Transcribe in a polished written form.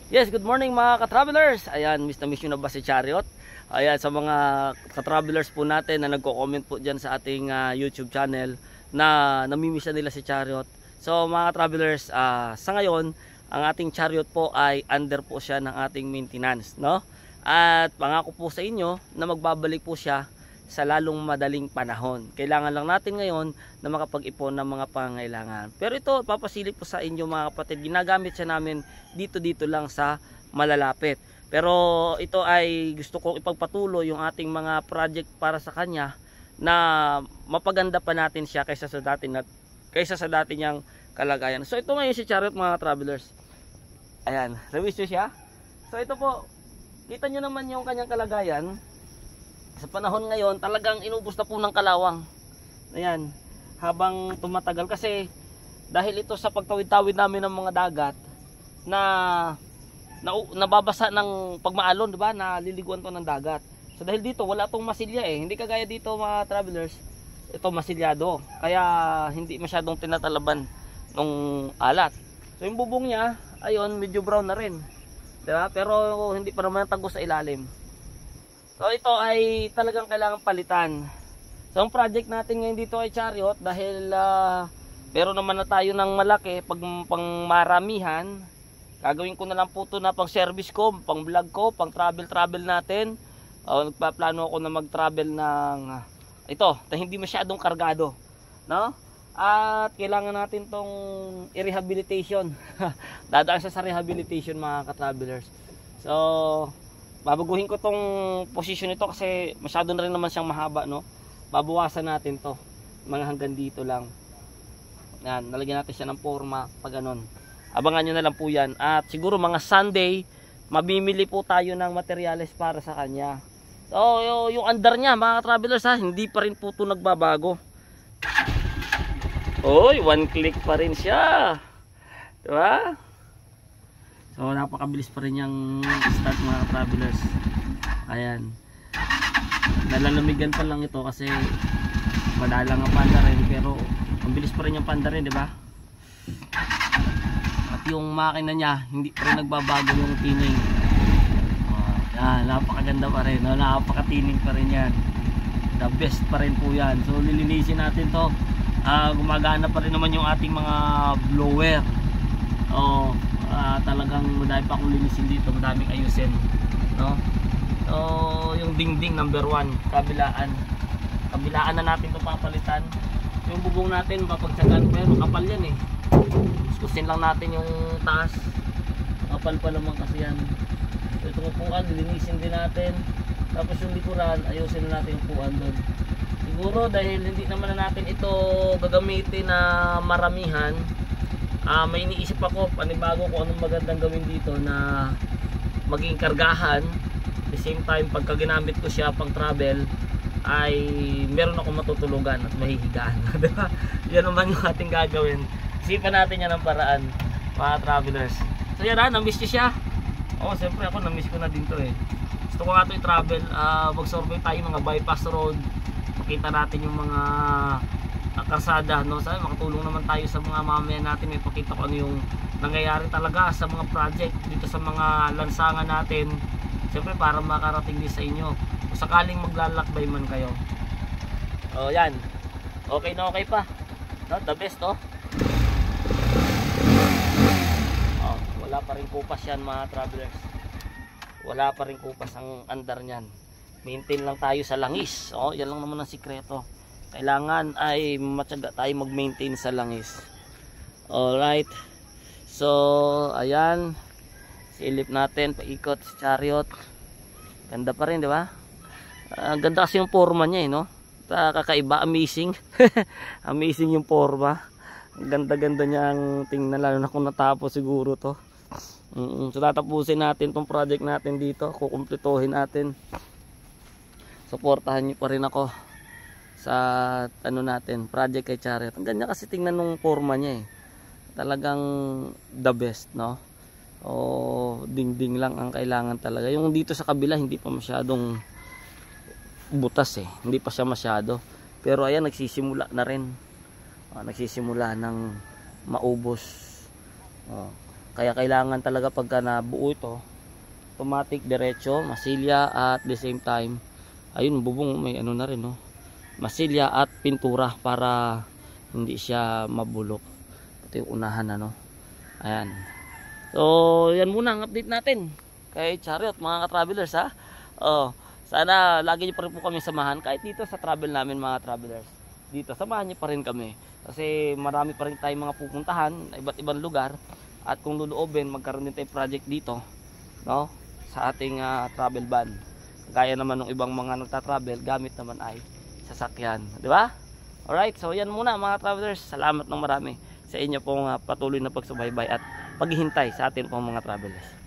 Yes, good morning mga ka-travelers. Ayan, miss na miss nyo na ba si Chariot? Ayan, sa mga ka-travelers po natin na nagko-comment po dyan sa ating YouTube channel na namimiss na nila si Chariot. So mga ka-travelers, sa ngayon, ang ating Chariot po ay under po siya ng ating maintenance, no? At pangako po sa inyo na magbabalik po siya sa lalong madaling panahon. Kailangan lang natin ngayon na makapag-ipon ng mga pangailangan. Pero ito, papasilip po sa inyo mga kapatid, ginagamit siya namin dito lang sa malalapit. Pero ito ay gusto kong ipagpatuloy yung ating mga project para sa kanya na mapaganda pa natin siya kaysa sa dati niyang kalagayan. So ito ngayon si Chariot mga travelers. Ayan, review siya. So ito po, kita nyo naman yung kanyang kalagayan. Sa panahon ngayon, talagang inubos na po ng kalawang. Ayan, habang tumatagal kasi dahil ito sa pagtawid-tawid namin ng mga dagat na nababasa ng pagmaalon, di ba? Naliliguan to ng dagat. So dahil dito wala tong masilya hindi kagaya dito mga travelers. Ito masilyado, kaya hindi masyadong tinatalaban ng alat. So yung bubong niya, ayun, medyo brown na rin. Di ba? Pero hindi pa naman tagos sa ilalim. So ito ay talagang kailangan palitan. So ang project natin ngayon dito ay Chariot dahil meron naman na tayo ng malaki pang maramihan. Gagawin ko na lang po ito na pang service ko, pang vlog ko, pang travel natin. Nagpaplano ako na mag-travel ng ito, na hindi masyadong kargado, no? At kailangan natin tong i-rehabilitation. Dadaan siya sa rehabilitation mga ka-travelers. So babaguhin ko tong position nito kasi masyado na rin naman siyang mahaba, no? Babawasan natin to mga hanggang dito lang. Yan, nalagyan natin siya ng forma pag ganun. Abangan nyo na lang po yan. At siguro mga Sunday mabimili po tayo ng materyales para sa kanya. So yung under niya mga travelers hindi pa rin po ito nagbabago. Oy, one click pa rin siya, diba? So napakabilis pa rin yung start mga travelers. Ayan, nalalamigan pa lang ito kasi madalang ang panda rin, pero ang bilis pa rin yung panda rin, diba? At yung makina niya hindi pa rin nagbabago yung tining. Yan, napakaganda pa rin, napakatining pa rin yan. The best pa rin po yan. So lilinisin natin to. Gumagana pa rin naman yung ating mga blower. Talagang madami pa akong linisin dito, madaming ayusin, no? So yung dingding number 1, kabilaan na natin ito papalitan. Yung bubong natin papagtsagan, pero kapal yan Iskusin lang natin yung taas, kapal pa naman kasi yan. So itong upuan linisin din natin, tapos yung likuran ayusin na natin yung upuan doon. Siguro dahil hindi naman na natin ito gagamitin na maramihan, may iniisip ako panibago kung anong magandang gawin dito na maging kargahan. At the same time pagka ginamit ko siya pang travel ay meron akong matutulugan at mahihigaan. Diba? Yan naman yung ating gagawin. Isipan natin yan ng paraan mga travelers. So yan na-miss nyo siya. Siyempre ako na-miss ko na din to Gusto ko nga ito i-travel, mag-survey tayo mga bypass road, makita natin yung mga karsada, no? Sana makatulong naman tayo sa mga mamamayan natin, may pakita ko ano yung nangyayari talaga sa mga project dito sa mga lansangan natin, siyempre para makarating din sa inyo kung sakaling maglalakbay man kayo. Yan, okay na okay pa, no? The best wala pa rin kupas yan mga travelers, wala pa rin kupas ang andar nyan. Maintain lang tayo sa langis. Yan lang naman ang sikreto. Kailangan ay matyaga tayo mag-maintain sa langis. Alright. So, ayan. Silip natin, paikot sa Chariot. Ganda pa rin, di ba? Ganda kasi yung forma niya, no? Kakaiba, amazing. Amazing yung forma. Ganda-ganda niyang tingnan, lalo na kung natapos siguro to. So, tatapusin natin tong project natin dito. Kukumplituhin natin. Suportahan niyo pa rin ako sa natin, project kay Chariot. Ang ganda kasi tingnan nung forma niya Talagang the best, no? Dingding lang ang kailangan talaga. Yung dito sa kabila hindi pa masyadong butas Hindi pa siya masyado. Pero ayan, nagsisimula na rin. Nagsisimula ng maubos. Kaya kailangan talaga pagka nabuo ito, automatic, diretso, masilya at the same time, ayun, bubong may ano na rin, no? Masilya at pintura para hindi siya mabulok. Ito yung unahan, ano? Ayan. So, yan muna ang update natin kay Chariot, mga ka-travelers, ha? Oh, sana lagi niyo pa rin po kami samahan kahit dito sa travel namin, mga travelers. Dito, samahan niyo pa rin kami kasi marami pa rin tayong mga pupuntahan, iba't ibang lugar, at kung luluobin, magkaroon din tayong project dito, no? Sa ating travel van. Kaya naman ng ibang mga nagta-travel, gamit naman ay sasakyan, di ba? Alright, so yan muna mga travelers. Salamat ng marami sa inyo pong patuloy na pagsubaybay at paghihintay sa atin pong mga travelers.